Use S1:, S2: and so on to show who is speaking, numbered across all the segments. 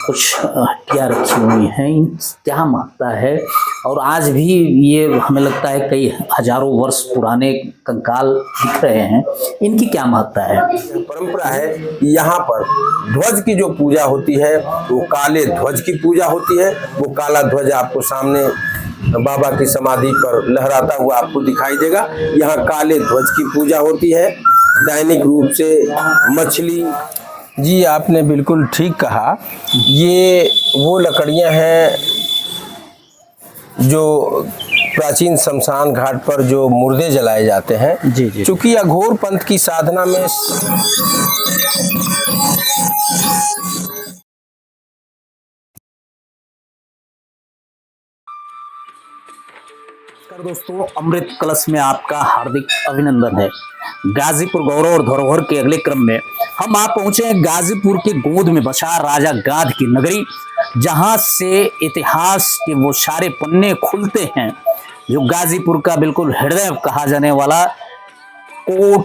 S1: कुछ हट्टियां रखी हुई हैं, इन क्या महत्ता है। और आज भी ये हमें लगता है कई हजारों वर्ष पुराने कंकाल दिख रहे हैं, इनकी क्या महत्ता है।
S2: परंपरा है यहाँ पर ध्वज की जो पूजा होती है वो काले ध्वज की पूजा होती है। वो काला ध्वज आपको सामने बाबा की समाधि पर लहराता हुआ आपको दिखाई देगा। यहाँ काले ध्वज की पूजा होती है। दैनिक रूप से मछली, जी आपने बिल्कुल ठीक कहा, ये वो लकड़ियां हैं जो प्राचीन शमशान घाट पर जो मुर्दे जलाए जाते हैं।
S1: जी जी।
S2: चूंकि अघोर पंथ की साधना में
S1: दोस्तों, अमृत कलश में आपका हार्दिक अभिनंदन है। गाजीपुर गौरव और धरोहर के अगले क्रम में हम आप पहुंचे हैं गाजीपुर के गोद में बसा राजा गाध की नगरी, जहां से इतिहास के वो सारे पन्ने खुलते हैं जो गाजीपुर का बिल्कुल हृदय कहा जाने वाला कोट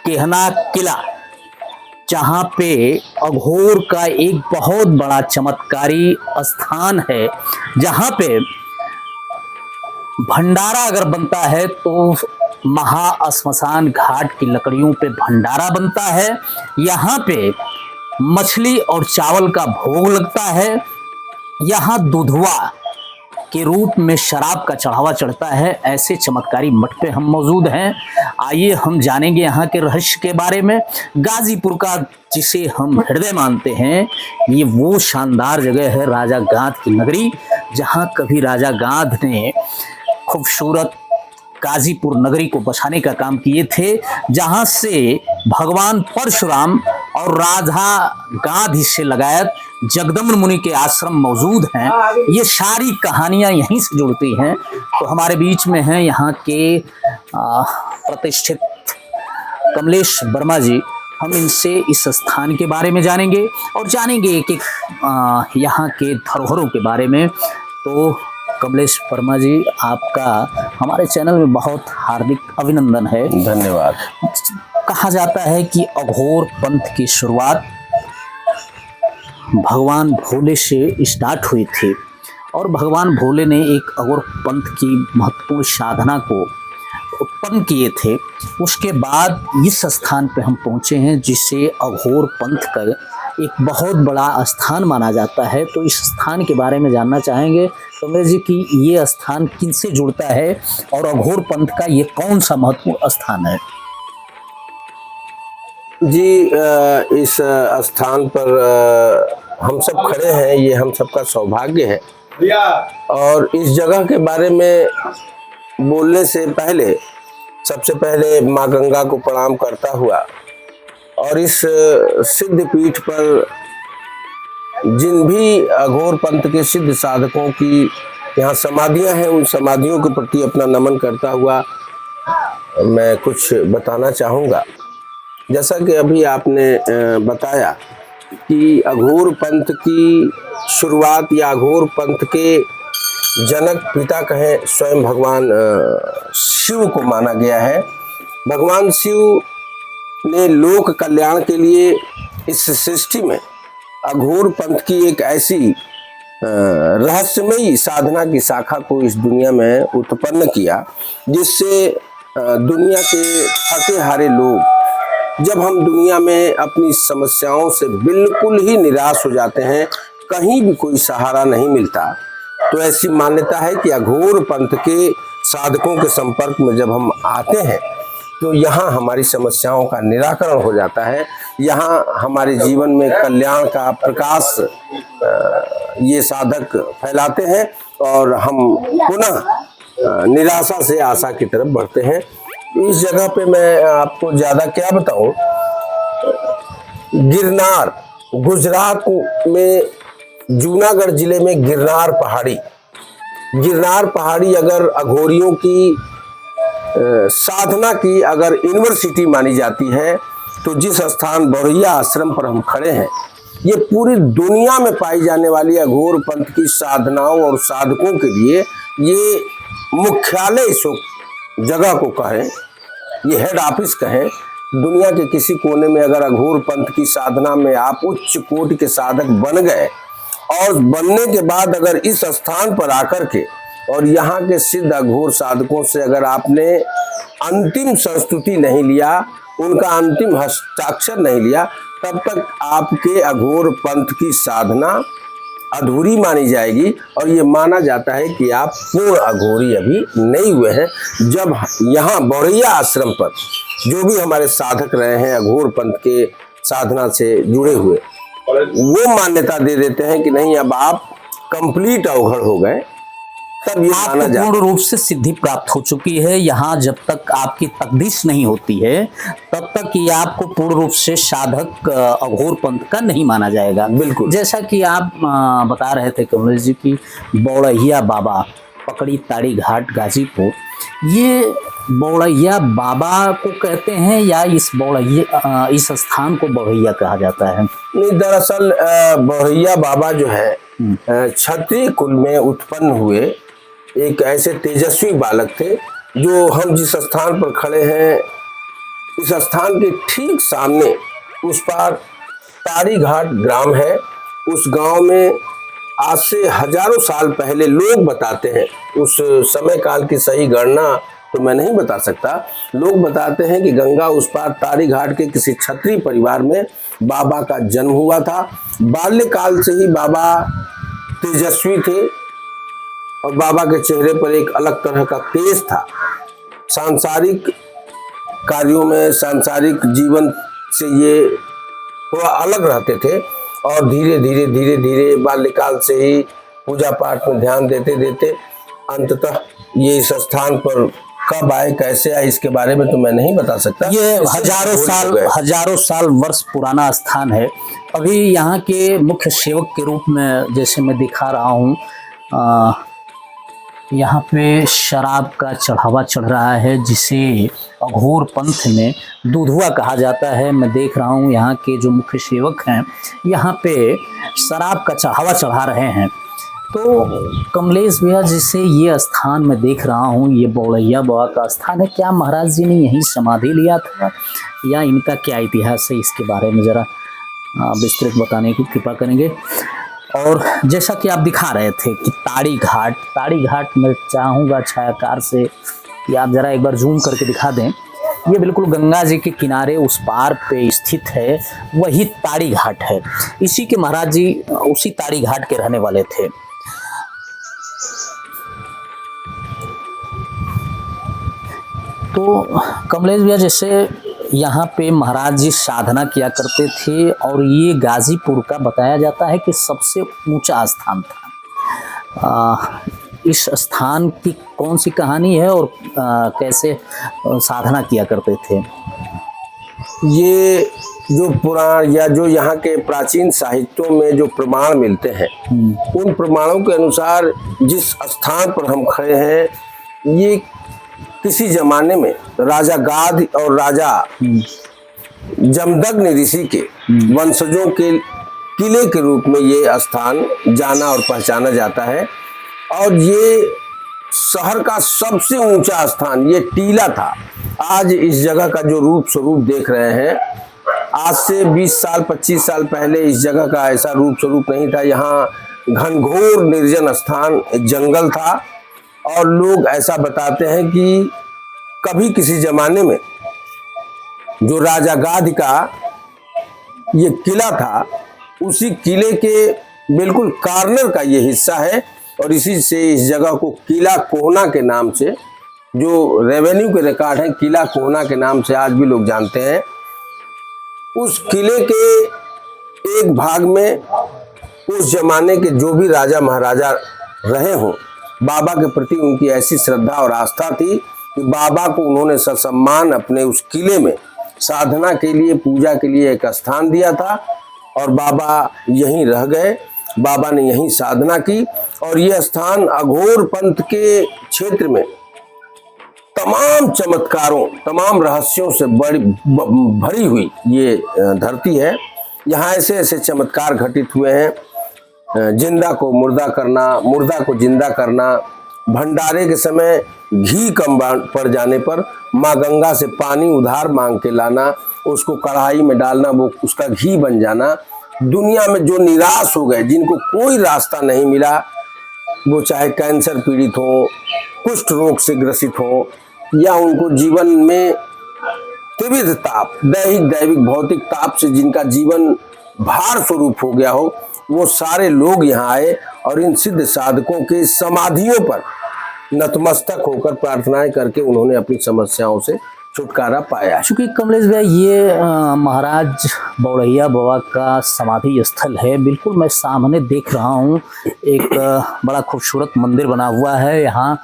S1: केहना किला, जहां पे अघोर का एक बहुत बड़ा चमत्कारी स्थान है, जहां पे भंडारा अगर बनता है तो महा श्मशान घाट की लकड़ियों पे भंडारा बनता है। यहाँ पे मछली और चावल का भोग लगता है। यहाँ दुधवा के रूप में शराब का चढ़ावा चढ़ता है। ऐसे चमत्कारी मठ पे हम मौजूद हैं। आइए हम जानेंगे यहाँ के रहस्य के बारे में। गाजीपुर का जिसे हम हृदय मानते हैं, ये वो शानदार जगह है राजा गाध की नगरी, जहाँ कभी राजा गाध ने खूबसूरत गाजीपुर नगरी को बसाने का काम किए थे, जहां से भगवान परशुराम और राजा गाध से लगायत जगदम्ब मुनि के आश्रम मौजूद हैं। ये सारी कहानियां यहीं से जुड़ती हैं। तो हमारे बीच में हैं यहाँ के प्रतिष्ठित कमलेश वर्मा जी। हम इनसे इस स्थान के बारे में जानेंगे और जानेंगे कि यहाँ के धरोहरों के बारे में। तो कमलेश वर्मा जी, आपका हमारे चैनल में बहुत हार्दिक अभिनंदन है।
S2: धन्यवाद।
S1: कहा जाता है कि अघोर पंथ की शुरुआत भगवान भोले से स्टार्ट हुई थी और भगवान भोले ने एक अघोर पंथ की महत्वपूर्ण साधना को उत्पन्न किए थे। उसके बाद इस स्थान पे हम पहुँचे हैं जिसे अघोर पंथ का एक बहुत बड़ा स्थान माना जाता है। तो इस स्थान के बारे में जानना चाहेंगे कमलेश जी कि ये स्थान किनसे जुड़ता है और अघोर पंथ का ये कौन सा महत्वपूर्ण स्थान है।
S2: जी, इस स्थान पर हम सब खड़े हैं, ये हम सबका सौभाग्य है। और इस जगह के बारे में बोलने से पहले सबसे पहले माँ गंगा को प्रणाम करता हुआ और इस सिद्ध पीठ पर जिन भी अघोर पंथ के सिद्ध साधकों की यहाँ समाधियाँ हैं, उन समाधियों के प्रति अपना नमन करता हुआ मैं कुछ बताना चाहूँगा। जैसा कि अभी आपने बताया कि अघोर पंथ की शुरुआत या अघोर पंथ के जनक पिता कहें स्वयं भगवान शिव को माना गया है। भगवान शिव ने लोक कल्याण के लिए इस सृष्टि में अघोर पंथ की एक ऐसी रहस्यमयी साधना की शाखा को इस दुनिया में उत्पन्न किया, जिससे दुनिया के थके हारे लोग, जब हम दुनिया में अपनी समस्याओं से बिल्कुल ही निराश हो जाते हैं, कहीं भी कोई सहारा नहीं मिलता, तो ऐसी मान्यता है कि अघोर पंथ के साधकों के संपर्क में जब हम आते हैं तो यहाँ हमारी समस्याओं का निराकरण हो जाता है। यहाँ हमारे जीवन में कल्याण का प्रकाश ये साधक फैलाते हैं और हम पुनः निराशा से आशा की तरफ बढ़ते हैं। इस जगह पे मैं आपको ज़्यादा क्या बताऊं, गिरनार, गुजरात में जूनागढ़ जिले में गिरनार पहाड़ी अगर अघोरियों की साधना की अगर यूनिवर्सिटी मानी जाती है, तो जिस स्थान बरैया आश्रम पर हम खड़े हैं, ये पूरी दुनिया में पाई जाने वाली अघोर पंथ की साधनाओं और साधकों के लिए ये मुख्यालय इस जगह को कहें, ये हेड ऑफिस कहें, दुनिया के किसी कोने में अगर अघोर पंथ की साधना में आप उच्च कोटि के साधक बन गए और बनने के बाद अगर इस स्थान पर आकर के और यहाँ के सिद्ध अघोर साधकों से अगर आपने अंतिम संस्तुति नहीं लिया, उनका अंतिम हस्ताक्षर नहीं लिया, तब तक आपके अघोर पंथ की साधना अधूरी मानी जाएगी और ये माना जाता है कि आप पूर्ण अघोरी अभी नहीं हुए हैं। जब यहाँ बौड़ैया आश्रम पर जो भी हमारे साधक रहे हैं अघोर पंथ के साधना से जुड़े हुए, वो मान्यता दे देते हैं कि नहीं अब आप कंप्लीट अवघड़ हो गए, तब ये माना जाता है
S1: पूर्ण रूप से सिद्धि प्राप्त हो चुकी है। यहाँ जब तक आपकी तकदीश नहीं होती है तब तक ये आपको पूर्ण रूप से साधक अघोर पंथ का नहीं माना जाएगा।
S2: बिल्कुल।
S1: जैसा कि आप बता रहे थे कमलेश जी की बौड़ैया बाबा पकड़ी ताड़ी घाट गाजीपुर, ये बौड़ैया बाबा को कहते हैं या इस स्थान को बौड़ैया कहा जाता है?
S2: नहीं, दरअसल बौड़ैया बाबा जो है क्षत्रिय कुल में उत्पन्न हुए एक ऐसे तेजस्वी बालक थे जो हम जिस स्थान पर खड़े हैं इस स्थान के ठीक सामने उस पार ताड़ी घाट ग्राम है। उस गांव में आज से हजारों साल पहले लोग बताते हैं, उस समय काल की सही गणना तो मैं नहीं बता सकता, लोग बताते हैं कि गंगा उस पार ताड़ी घाट के किसी क्षत्रिय परिवार में बाबा का जन्म हुआ था। बाल्यकाल से ही बाबा तेजस्वी थे और बाबा के चेहरे पर एक अलग तरह का तेज था। सांसारिक कार्यों में, सांसारिक जीवन से ये थोड़ा अलग रहते थे और धीरे धीरे बाल्यकाल से ही पूजा पाठ में ध्यान देते देते अंततः ये इस स्थान पर कब आए कैसे आए इसके बारे में तो मैं नहीं बता सकता।
S1: ये हजारों साल वर्ष पुराना स्थान है। अभी यहाँ के मुख्य सेवक के रूप में जैसे मैं दिखा रहा हूँ, यहाँ पे शराब का चढ़ावा चढ़ रहा है जिसे अघोर पंथ में दूधुआ कहा जाता है। मैं देख रहा हूँ यहाँ के जो मुख्य सेवक हैं यहाँ पे शराब का चढ़ावा चढ़ा रहे हैं। तो कमलेश भैया, जिसे ये स्थान मैं देख रहा हूँ ये बौड़ैया बाबा का स्थान है, क्या महाराज जी ने यहीं समाधि लिया था या इनका क्या इतिहास है, इसके बारे में ज़रा विस्तृत बताने की कृपा करेंगे। और जैसा कि आप दिखा रहे थे कि ताड़ी घाट मैं चाहूँगा छायाकार से कि आप ज़रा एक बार जूम करके दिखा दें। ये बिल्कुल गंगा जी के किनारे उस पार पे स्थित है, वही ताड़ी घाट है। इसी के महाराज जी उसी ताड़ी घाट के रहने वाले थे। तो कमलेश भैया, जैसे यहाँ पे महाराज जी साधना किया करते थे और ये गाजीपुर का बताया जाता है कि सबसे ऊंचा स्थान था। इस स्थान की कौन सी कहानी है और कैसे साधना किया करते थे?
S2: ये जो पुराण या जो यहाँ के प्राचीन साहित्यों में जो प्रमाण मिलते हैं उन प्रमाणों के अनुसार जिस स्थान पर हम खड़े हैं ये किसी जमाने में राजा गाध और राजा जमदग्नि ऋषि के वंशजों के किले के रूप में ये स्थान जाना और पहचाना जाता है। और ये शहर का सबसे ऊंचा स्थान ये टीला था। आज इस जगह का जो रूप स्वरूप देख रहे हैं, आज से 20 साल 25 साल पहले इस जगह का ऐसा रूप स्वरूप नहीं था। यहाँ घनघोर निर्जन स्थान, एक जंगल था और लोग ऐसा बताते हैं कि कभी किसी जमाने में जो राजा गाध का ये किला था उसी किले के बिल्कुल कॉर्नर का ये हिस्सा है और इसी से इस जगह को किला कोहना के नाम से, जो रेवेन्यू के रिकॉर्ड हैं, किला कोहना के नाम से आज भी लोग जानते हैं। उस किले के एक भाग में उस जमाने के जो भी राजा महाराजा रहे हों, बाबा के प्रति उनकी ऐसी श्रद्धा और आस्था थी कि बाबा को उन्होंने ससम्मान अपने उस किले में साधना के लिए, पूजा के लिए एक स्थान दिया था और बाबा यहीं रह गए। बाबा ने यहीं साधना की और यह स्थान अघोर पंथ के क्षेत्र में तमाम चमत्कारों, तमाम रहस्यों से भरी हुई ये धरती है। यहाँ ऐसे ऐसे चमत्कार घटित हुए हैं, जिंदा को मुर्दा करना, मुर्दा को जिंदा करना, भंडारे के समय घी कम पड़ जाने पर माँ गंगा से पानी उधार मांग के लाना, उसको कढ़ाई में डालना, वो उसका घी बन जाना। दुनिया में जो निराश हो गए, जिनको कोई रास्ता नहीं मिला, वो चाहे कैंसर पीड़ित हो, कुष्ठ रोग से ग्रसित हो, या उनको जीवन में त्रिविध ताप, दैहिक दैविक भौतिक ताप से जिनका जीवन भार स्वरूप हो गया हो, वो सारे लोग यहाँ आए और इन सिद्ध साधकों के समाधियों पर नतमस्तक होकर प्रार्थनाएं करके उन्होंने अपनी समस्याओं से छुटकारा पाया।
S1: चूंकि कमलेश भाई ये महाराज बौड़ैया बाबा का समाधि स्थल है, बिल्कुल मैं सामने देख रहा हूँ। एक बड़ा खूबसूरत मंदिर बना हुआ है। यहाँ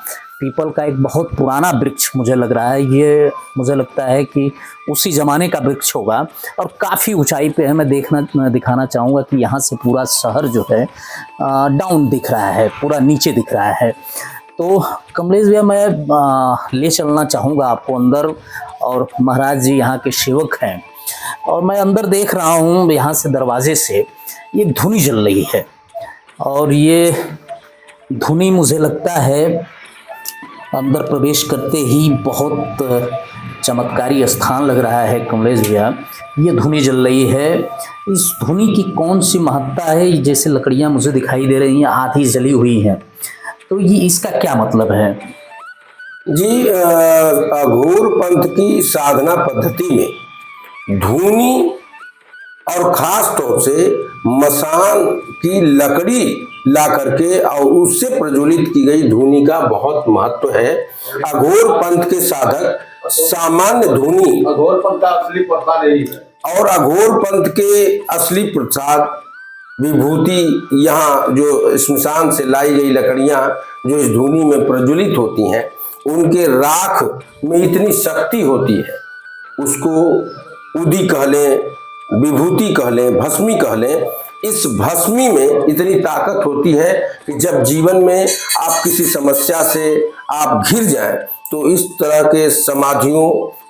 S1: पीपल का एक बहुत पुराना वृक्ष मुझे लग रहा है, ये मुझे लगता है कि उसी ज़माने का वृक्ष होगा और काफ़ी ऊंचाई पे है। मैं दिखाना चाहूँगा कि यहाँ से पूरा शहर जो है डाउन दिख रहा है, पूरा नीचे दिख रहा है। तो कमलेश भैया मैं ले चलना चाहूँगा आपको अंदर, और महाराज जी यहाँ के सेवक हैं, और मैं अंदर देख रहा हूँ यहाँ से दरवाजे से ये धुनी जल रही है, और ये धुनी मुझे लगता है अंदर प्रवेश करते ही बहुत चमत्कारी स्थान लग रहा है। कमलेश भैया ये धुनी जल रही है, इस धुनी की कौन सी महत्ता है? जैसे लकड़ियाँ मुझे दिखाई दे रही हैं आधी जली हुई हैं, तो ये इसका क्या मतलब है?
S2: जी, अघोर पंथ की साधना पद्धति में धूनी और खास तौर से मसान की लकड़ी ला करके और उससे प्रज्वलित की गई धूनी का बहुत महत्व है। अघोर पंथ के साधक सामान्य धूनी,
S3: अघोर पंथ का असली प्रसाद यही है,
S2: और अघोर पंथ के असली प्रसाद विभूति, यहाँ जो स्मशान से लाई गई लकड़ियाँ जो इस धूनी में प्रज्वलित होती हैं, उनके राख में इतनी शक्ति होती है, उसको उदी कह लें, विभूति कह लें, भस्मी कह लें, इस भस्मी में इतनी ताकत होती है कि जब जीवन में आप किसी समस्या से आप घिर जाएं, तो इस तरह के समाधियों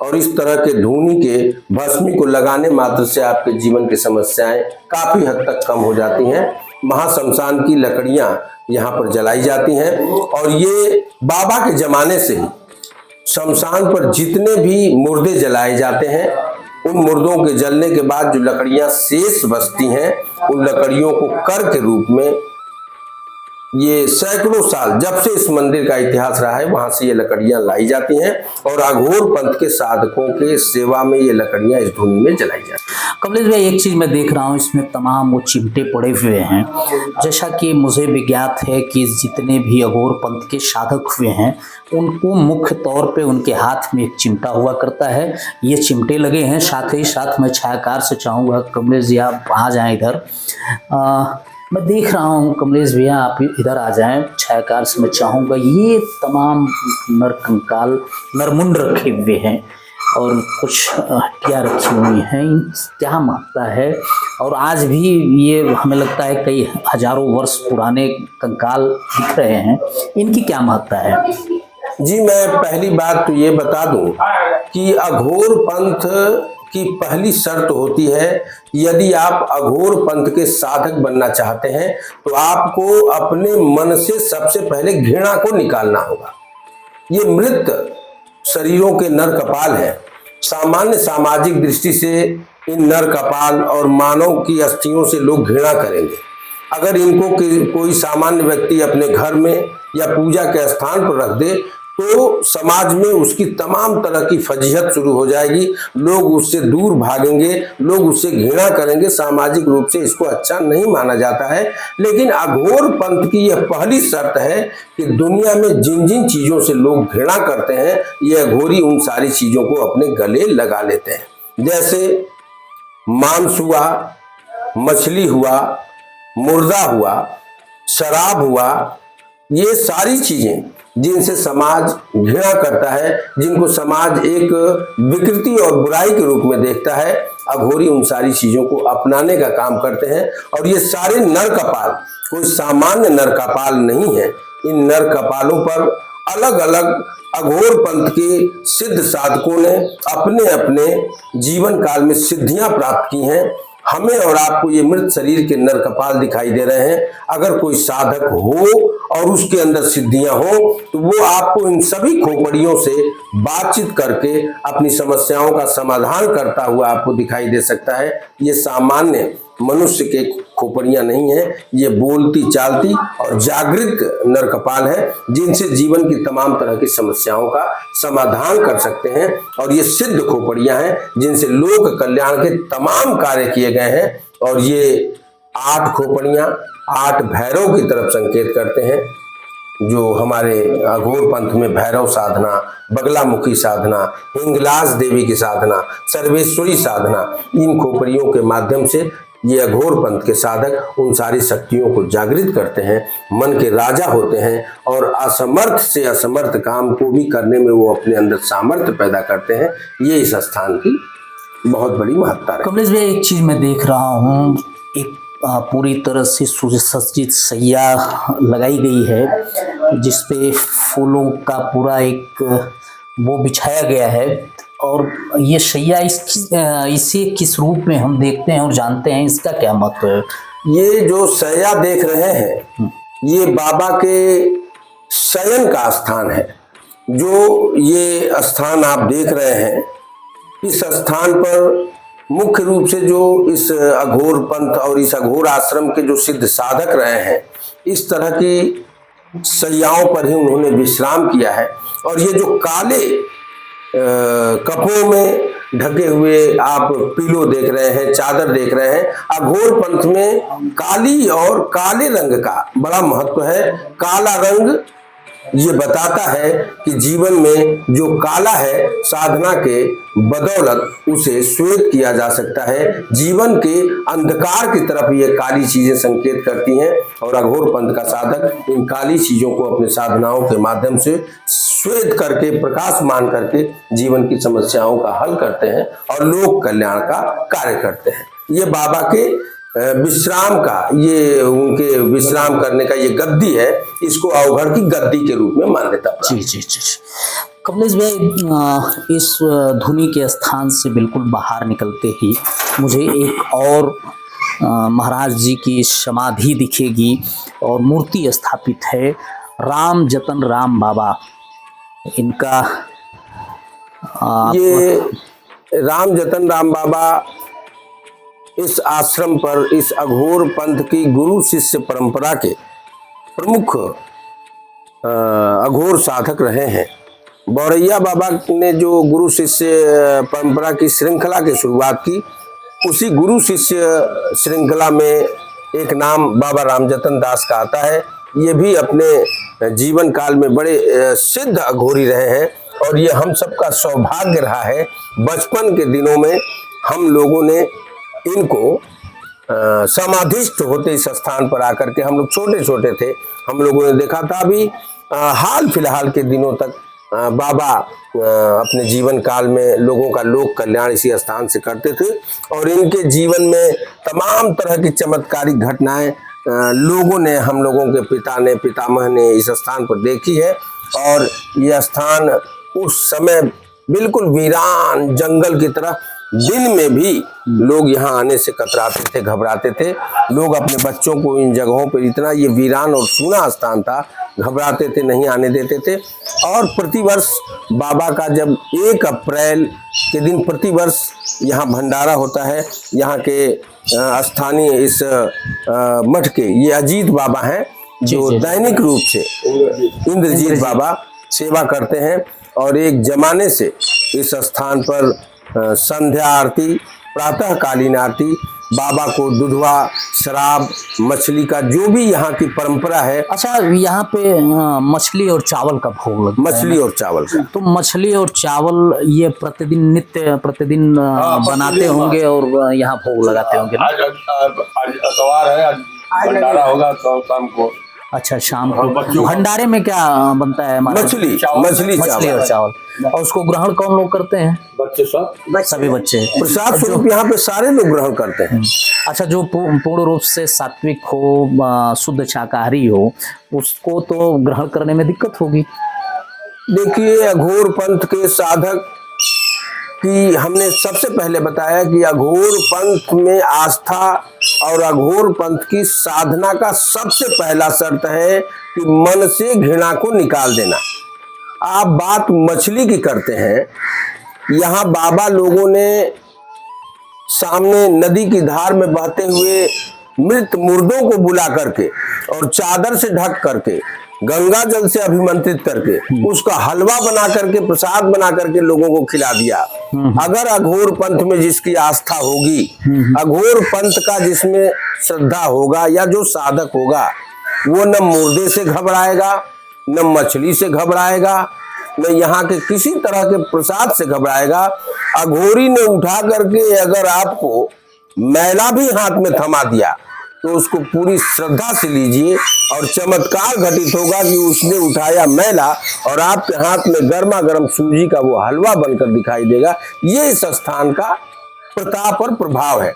S2: और इस तरह के धूनी के भस्मी को लगाने मात्र से आपके जीवन की समस्याएं काफी हद तक कम हो जाती हैं। महाशमशान की लकड़ियां यहाँ पर जलाई जाती हैं, और ये बाबा के जमाने से ही शमशान पर जितने भी मुर्दे जलाए जाते हैं, उन मुर्दों के जलने के बाद जो लकड़ियां शेष बचती हैं, उन लकड़ियों को कर के रूप में ये सैकड़ों साल जब से इस मंदिर का इतिहास रहा है, वहां से ये लकड़ियां लाई जाती हैं, और अघोर पंथ के साधकों के सेवा में ये लकड़ियां इस धुनी में जलाई जाती हैं।
S1: कमलेश भाई एक चीज़ मैं देख रहा हूँ, इसमें तमाम वो चिमटे पड़े हुए हैं। जैसा कि मुझे विज्ञात है कि जितने भी अघोर पंथ के साधक हुए हैं, उनको मुख्य तौर पे उनके हाथ में एक चिमटा हुआ करता है, ये चिमटे लगे हैं। साथ ही साथ मैं छायाकार से चाहूँगा कमलेश जी आप आ जाएँ इधर। मैं देख रहा हूँ कमलेश भैया आप इधर आ जाएं, छायाकार से मैं चाहूँगा, ये तमाम नर कंकाल नरमुंड रखे हुए हैं और कुछ हड्डियाँ रखी हुई हैं, क्या महत्ता है? और आज भी ये हमें लगता है कई हजारों वर्ष पुराने कंकाल दिख रहे हैं, इनकी क्या महत्ता है?
S2: जी, मैं पहली बात तो ये बता दूं कि अघोर पंथ की पहली शर्त होती है, यदि आप अघोर पंथ के साधक बनना चाहते हैं तो आपको अपने मन से सबसे पहले घृणा को निकालना होगा। ये मृत शरीरों के नर कपाल है। सामान्य सामाजिक दृष्टि से इन नर कपाल और मानव की अस्थियों से लोग घृणा करेंगे। अगर इनको कोई सामान्य व्यक्ति अपने घर में या पूजा के स्थान पर रख दे तो समाज में उसकी तमाम तरह की फजीहत शुरू हो जाएगी, लोग उससे दूर भागेंगे, लोग उससे घृणा करेंगे, सामाजिक रूप से इसको अच्छा नहीं माना जाता है। लेकिन अघोर पंथ की यह पहली शर्त है कि दुनिया में जिन जिन चीजों से लोग घृणा करते हैं, ये अघोरी उन सारी चीजों को अपने गले लगा लेते हैं। जैसे मांस हुआ, मछली हुआ, मुर्दा हुआ, शराब हुआ, ये सारी चीजें जिनसे समाज घृणा करता है, जिनको समाज एक विकृति और बुराई के रूप में देखता है, अघोरी उन सारी चीजों को अपनाने का काम करते हैं। और ये सारे नर कपाल कोई सामान्य नर कपाल नहीं है। इन नर कपालों पर अलग अलग अघोर पंथ के सिद्ध साधकों ने अपने अपने जीवन काल में सिद्धियां प्राप्त की हैं। हमें और आपको ये मृत शरीर के नर कपाल दिखाई दे रहे हैं। अगर कोई साधक हो और उसके अंदर सिद्धियां हो तो वो आपको इन सभी खोपड़ियों से बातचीत करके अपनी समस्याओं का समाधान करता हुआ आपको दिखाई दे सकता है। ये सामान्य मनुष्य के खोपड़ियां नहीं है, ये बोलती चालती और जागृत नर कपाल है, जिनसे जीवन की तमाम तरह की समस्याओं का समाधान कर सकते हैं। और ये सिद्ध खोपड़ियां हैं जिनसे लोक कल्याण के तमाम कार्य किए गए हैं। और ये 8 खोपड़ियां 8 भैरव की तरफ संकेत करते हैं, जो हमारे अघोर पंथ में भैरव साधना, बगलामुखी साधना, हिंगलाज देवी की साधना, सर्वेश्वरी साधना, इन खोपड़ियों के माध्यम से ये अघोर पंथ के साधक उन सारी शक्तियों को जागृत करते हैं, मन के राजा होते हैं और असमर्थ से असमर्थ काम को भी करने में वो अपने अंदर सामर्थ्य पैदा करते हैं। ये इस स्थान की बहुत बड़ी महत्ता है।
S1: कमलेश भाई, एक चीज मैं देख रहा हूँ, एक पूरी तरह से सुसज्जित सैया लगाई गई है जिसपे फूलों का पूरा एक वो बिछाया गया है। और ये सैया इसे किस रूप में हम देखते हैं और जानते हैं, इसका क्या महत्व है?
S2: ये जो सैया देख रहे हैं ये बाबा के शयन का स्थान है। जो ये स्थान आप देख रहे हैं, इस स्थान पर मुख्य रूप से जो इस अघोर पंथ और इस अघोर आश्रम के जो सिद्ध साधक रहे हैं, इस तरह की सैयाओं पर ही उन्होंने विश्राम किया है। और ये जो काले कपड़ों में ढके हुए आप पीलो देख रहे हैं, चादर देख रहे हैं, अघोर पंथ में काली और काले रंग का बड़ा महत्व है। काला रंग ये बताता है कि जीवन में जो काला है, साधना के बदौलत उसे श्वेत किया जा सकता है। जीवन के अंधकार की तरफ ये काली चीजें संकेत करती हैं और अघोर पंथ का साधक इन काली चीजों को अपने साधनाओं के माध्यम से श्वेत करके, प्रकाशमान करके जीवन की समस्याओं का हल करते हैं और लोक कल्याण का कार्य करते हैं। ये बाबा के विश्राम का, ये उनके विश्राम करने का ये गद्दी है, इसको अवघड़ की गद्दी के रूप में मान्यता प्राप्त।
S1: जी जी जी। कमलेश भाई, इस धुनी के स्थान से बिल्कुल बाहर निकलते ही मुझे एक और महाराज जी की समाधि दिखेगी और मूर्ति स्थापित है, राम जतन राम बाबा। इनका
S2: ये राम जतन राम बाबा इस आश्रम पर, इस अघोर पंथ की गुरु शिष्य परंपरा के प्रमुख अघोर साधक रहे हैं। बौरैया बाबा ने जो गुरु शिष्य परंपरा की श्रृंखला की शुरुआत की, उसी गुरु शिष्य श्रृंखला में एक नाम बाबा रामजतन दास का आता है। ये भी अपने जीवन काल में बड़े सिद्ध अघोरी रहे हैं और ये हम सबका सौभाग्य रहा है। बचपन के दिनों में हम लोगों ने इनको समाधिष्ट होते इस स्थान पर आकर के, हम लोग छोटे छोटे थे, हम लोगों ने देखा था। अभी हाल फिलहाल के दिनों तक बाबा अपने जीवन काल में लोगों का लोक कल्याण इसी स्थान से करते थे और इनके जीवन में तमाम तरह की चमत्कारिक घटनाएं लोगों ने, हम लोगों के पिता ने, पितामह ने इस स्थान पर देखी है। और यह स्थान उस समय बिल्कुल वीरान जंगल की तरह, दिन में भी लोग यहाँ आने से कतराते थे, घबराते थे। लोग अपने बच्चों को इन जगहों पर, इतना ये वीरान और सूना स्थान था, घबराते थे, नहीं आने देते थे। और प्रतिवर्ष बाबा का जब 1 अप्रैल के दिन प्रतिवर्ष यहाँ भंडारा होता है। यहाँ के स्थानीय इस मठ के ये अजीत बाबा हैं जो दैनिक रूप से, इंद्रजीत बाबा सेवा करते हैं और एक जमाने से इस स्थान पर संध्या आरती, प्रातःकालीन आरती, बाबा को दूधवा, शराब, मछली का जो भी यहाँ की परंपरा है।
S1: अच्छा, यहाँ पे मछली और चावल का भोग लगता है?
S2: मछली और चावल का।
S1: तो मछली और चावल ये प्रतिदिन, नित्य प्रतिदिन बनाते होंगे और यहाँ भोग लगाते होंगे ना?
S3: आज अतवार है, आज भंडारा होगा तो शाम को।
S1: अच्छा, शाम को भंडारे में क्या बनता है?
S2: मछली
S1: और चावल। और उसको ग्रहण कौन लोग करते हैं?
S3: बच्चे सब,
S1: सभी बच्चे
S2: प्रसाद स्वरूप यहाँ पे सारे लोग ग्रहण करते हैं।
S1: अच्छा, जो पूर्ण रूप से सात्विक हो, शुद्ध शाकाहारी हो, उसको तो ग्रहण करने में दिक्कत होगी।
S2: देखिए, अघोर पंथ के साधक कि हमने सबसे पहले बताया कि अघोर पंथ में आस्था और अघोर पंथ की साधना का सबसे पहला शर्त है कि मन से घृणा को निकाल देना। आप बात मछली की करते हैं, यहाँ बाबा लोगों ने सामने नदी की धार में बहते हुए मृत मुर्दों को बुला करके और चादर से ढक करके गंगा जल से अभिमंत्रित करके उसका हलवा बना करके प्रसाद बना करके लोगों को खिला दिया। अगर अघोर पंथ में जिसकी आस्था होगी, अघोर पंथ का जिसमें श्रद्धा होगा या जो साधक होगा, वो न मुर्दे से घबराएगा, न मछली से घबराएगा, न यहाँ के किसी तरह के प्रसाद से घबराएगा। अघोरी ने उठा करके अगर आपको मैला भी हाथ में थमा दिया तो उसको पूरी श्रद्धा से लीजिए और चमत्कार घटित होगा कि उसने उठाया मैला और आपके हाथ में गर्मा गर्म सूजी का वो हलवा बनकर दिखाई देगा। ये इस स्थान का प्रताप और प्रभाव है।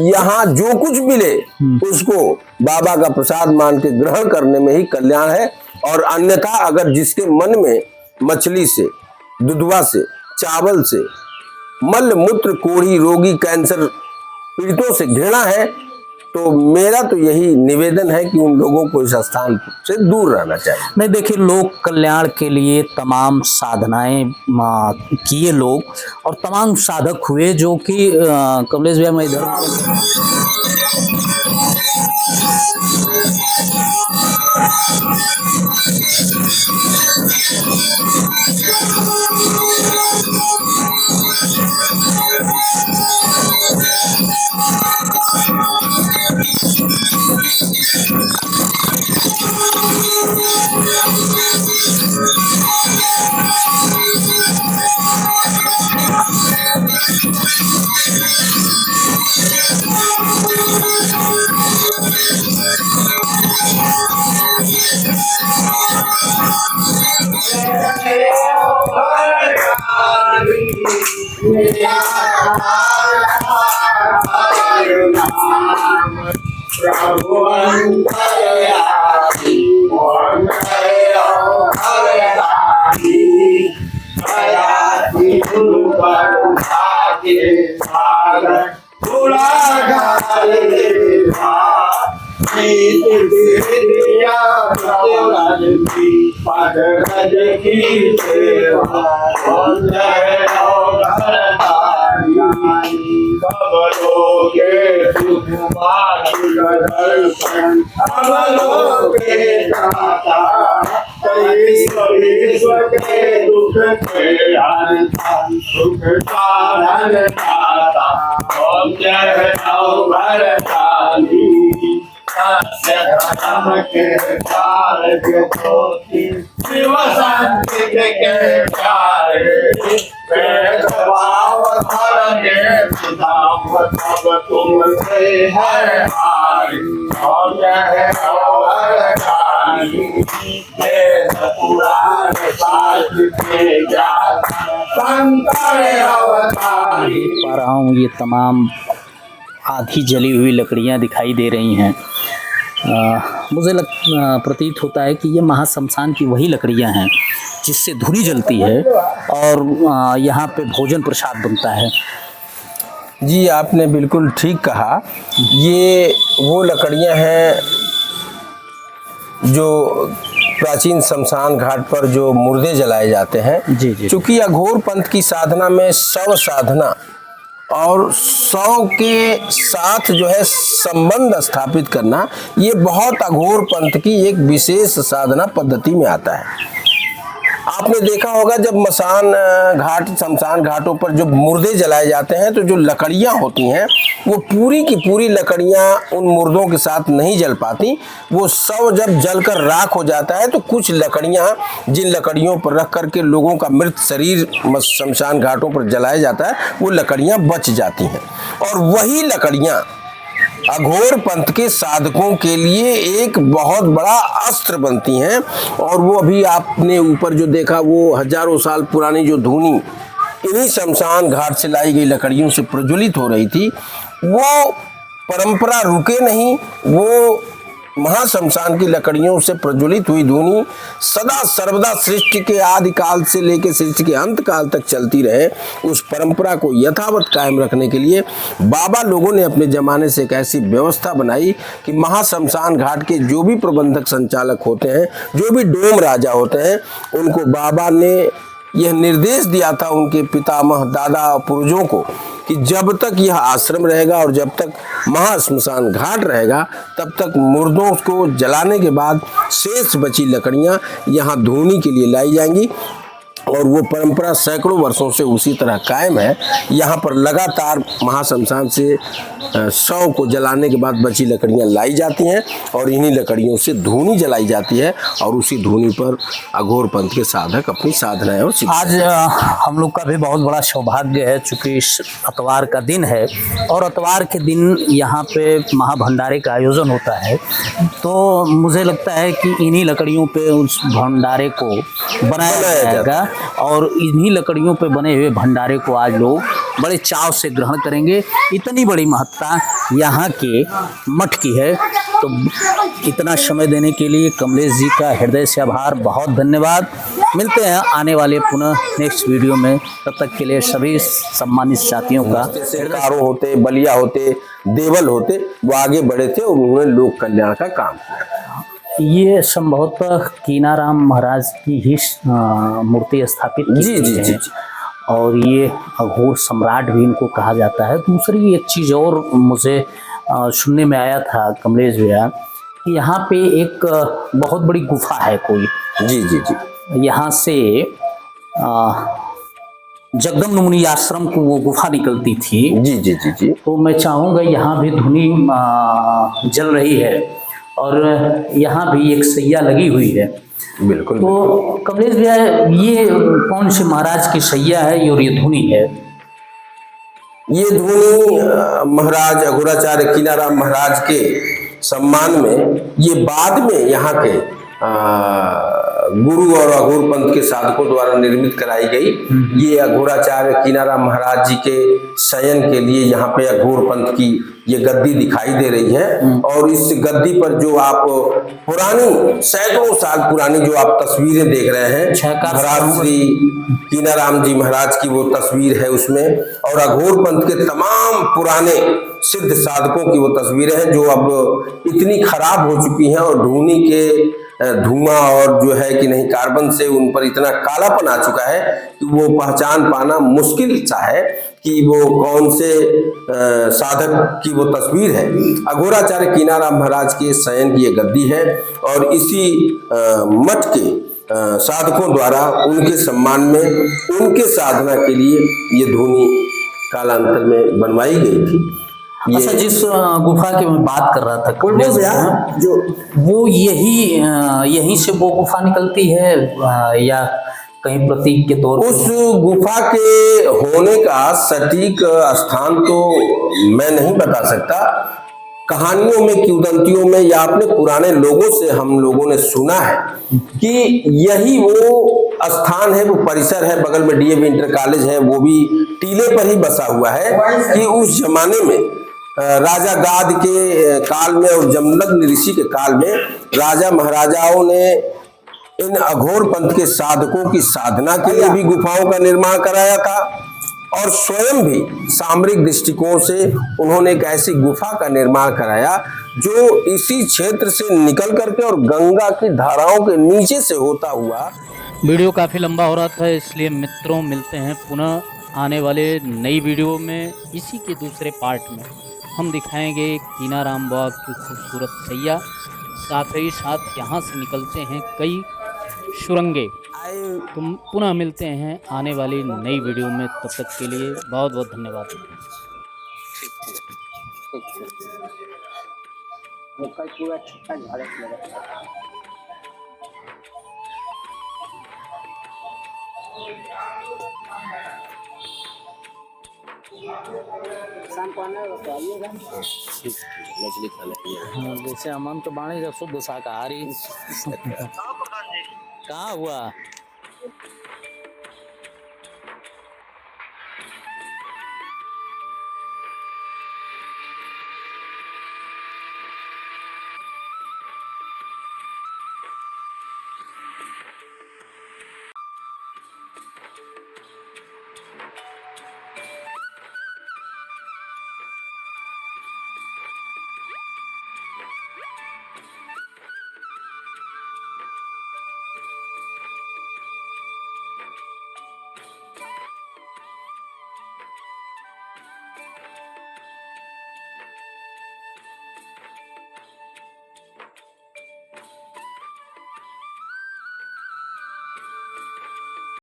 S2: यहाँ जो कुछ मिले उसको बाबा का प्रसाद मान के ग्रहण करने में ही कल्याण है। और अन्यथा अगर जिसके मन में मछली से, दुधवा से, चावल से, मल मूत्र, कोढ़ी, रोगी, कैंसर पीड़ितों से घृणा है तो मेरा तो यही निवेदन है कि उन लोगों को इस स्थान से दूर रहना चाहिए।
S1: नहीं, देखिए, लोक कल्याण के लिए तमाम साधनाएं किए लोग और तमाम साधक हुए, जो कि कमलेश भैया मैं इधर पा रहा हूँ, ये तमाम आधी जली हुई लकड़ियाँ दिखाई दे रही हैं। मुझे प्रतीत होता है कि ये महाशमशान की वही लकड़ियाँ हैं जिससे धुनी जलती है और यहाँ पे भोजन प्रसाद बनता है।
S2: जी, आपने बिल्कुल ठीक कहा। ये वो लकड़ियाँ हैं जो प्राचीन शमशान घाट पर जो मुर्दे जलाए जाते हैं।
S1: जी जी।
S2: चूँकि अघोर पंथ की साधना में शव साधना और शव के साथ जो है संबंध स्थापित करना, ये बहुत अघोर पंथ की एक विशेष साधना पद्धति में आता है। आपने देखा होगा जब मसान घाट, शमशान घाटों पर जो मुर्दे जलाए जाते हैं तो जो लकड़ियां होती हैं वो पूरी की पूरी लकड़ियां उन मुर्दों के साथ नहीं जल पाती। वो शव जब जलकर राख हो जाता है तो कुछ लकड़ियां जिन लकड़ियों पर रख करके लोगों का मृत शरीर शमशान घाटों पर जलाया जाता है, वो लकड़ियां बच जाती हैं। और वही लकड़ियां अघोर पंथ के साधकों के लिए एक बहुत बड़ा अस्त्र बनती हैं। और वो अभी आपने ऊपर जो देखा वो हजारों साल पुरानी जो धूनी इन्हीं शमशान घाट से लाई गई लकड़ियों से प्रज्वलित हो रही थी, वो परंपरा रुके नहीं, वो महाशमशान की लकड़ियों से प्रज्वलित हुई धुनी सदा सर्वदा सृष्टि के आदि काल से लेकर सृष्टि के अंत काल तक चलती रहे, उस परंपरा को यथावत कायम रखने के लिए बाबा लोगों ने अपने जमाने से एक ऐसी व्यवस्था बनाई कि महाशमशान घाट के जो भी प्रबंधक संचालक होते हैं, जो भी डोम राजा होते हैं, उनको बाबा ने यह निर्देश दिया था उनके पितामह दादा पूर्वजों को कि जब तक यह आश्रम रहेगा और जब तक महाश्मशान घाट रहेगा, तब तक मुर्दों को जलाने के बाद शेष बची लकड़ियां यहाँ धूनी के लिए लाई जाएंगी और वो परंपरा सैकड़ों वर्षों से उसी तरह कायम है। यहाँ पर लगातार महाशमशान से शव को जलाने के बाद बची लकड़ियाँ लाई जाती हैं और इन्हीं लकड़ियों से धूनी जलाई जाती है और उसी धूनी पर अघोर पंथ के साधक अपनी साधनाएं और
S1: आज हम लोग का भी बहुत बड़ा सौभाग्य है, चूँकि इस अतवार का दिन है और अतवार के दिन यहाँ पे महाभंडारे का आयोजन होता है, तो मुझे लगता है कि इन्हीं लकड़ियों पे उस भंडारे को बनाया जाएगा और इन्हीं लकड़ियों पे बने हुए भंडारे को आज लोग बड़े चाव से ग्रहण करेंगे। इतनी बड़ी महत्ता यहाँ के मठ की है। तो इतना समय देने के लिए कमलेश जी का हृदय से आभार, बहुत धन्यवाद। मिलते हैं आने वाले पुनः नेक्स्ट वीडियो में, तब तक के लिए सभी सम्मानित साथियों का
S2: कारो होते, बलिया होते, देवल होते, वो आगे बढ़े थे और उन्होंने लोक कल्याण का काम किया।
S1: ये संभवतः कीनाराम महाराज की ही मूर्ति स्थापित की गई है और ये अघोर सम्राट भी इनको कहा जाता है। दूसरी एक चीज़ और मुझे सुनने में आया था कमलेश भैया कि यहाँ पे एक बहुत बड़ी गुफा है कोई।
S2: जी जी जी।
S1: यहाँ से जगदम्ब मुनि आश्रम को वो गुफा निकलती थी।
S2: जी जी जी जी।
S1: तो मैं चाहूँगा यहाँ भी धुनी जल रही है और यहाँ भी एक सैया लगी हुई है।
S2: बिल्कुल।
S1: तो कमलेश भैया, ये कौन से महाराज की सैया है और ये धुनी है?
S2: ये धुनी महाराज अघोराचार्य कीनाराम महाराज के सम्मान में, ये बाद में यहाँ के गुरु और अघोर पंथ के साधकों द्वारा निर्मित कराई गई। ये अघोराचार्य कीनाराम महाराज जी के शयन के लिए यहाँ पे अघोर पंथ की ये गद्दी दिखाई दे रही है और इस गद्दी पर जो आप पुरानी सैकड़ों साल पुरानी जो आप तस्वीरें देख रहे हैं, महाराज श्री कीनाराम जी महाराज की वो तस्वीर है उसमें, और अघोर पंथ के तमाम पुराने सिद्ध साधकों की वो तस्वीरें हैं जो अब इतनी खराब हो चुकी हैं और धूनी के धुआं और जो है कि नहीं कार्बन से उन पर इतना कालापन आ चुका है कि वो पहचान पाना मुश्किल सा है कि वो कौन से साधक की वो तस्वीर है। अघोराचार्य कीनाराम महाराज के शयन की ये गद्दी है और इसी मठ के साधकों द्वारा उनके सम्मान में, उनके साधना के लिए ये धुनी कालांतर में बनवाई गई थी।
S1: अच्छा, जिस गुफा की मैं बात कर रहा था जो वो यहीं से वो गुफा निकलती है या कहीं प्रतीक के तौर पर?
S2: उस गुफा के होने का सटीक स्थान तो मैं नहीं बता सकता। कहानियों में, किंवदंतियों में या अपने पुराने लोगों से हम लोगों ने सुना है कि यही वो स्थान है, वो परिसर है। बगल में डीएवी इंटर कॉलेज है, वो भी टीले पर ही बसा हुआ है कि उस जमाने में राजा गाद के काल में और जमदग्नि ऋषि के काल में राजा महाराजाओं ने इन अघोर पंथ के साधकों की साधना के लिए भी गुफाओं का निर्माण कराया था और स्वयं भी सामरिक दृष्टिकोण से उन्होंने एक ऐसी गुफा का निर्माण कराया जो इसी क्षेत्र से निकल करके और गंगा की धाराओं के नीचे से होता हुआ।
S4: वीडियो काफ़ी लंबा हो रहा था, इसलिए मित्रों मिलते हैं पुनः आने वाले नई वीडियो में। इसी के दूसरे पार्ट में हम दिखाएंगे कीनाराम बाबा की खूबसूरत सैया, साथ ही साथ यहाँ से निकलते हैं कई सुरंगे। तो पुनः मिलते हैं आने वाली नई वीडियो में, तब तक के लिए बहुत बहुत धन्यवाद।
S2: मछली खाना
S1: जैसे अमन तो बाणी जब शुद्ध शाकाहारी कहाँ हुआ?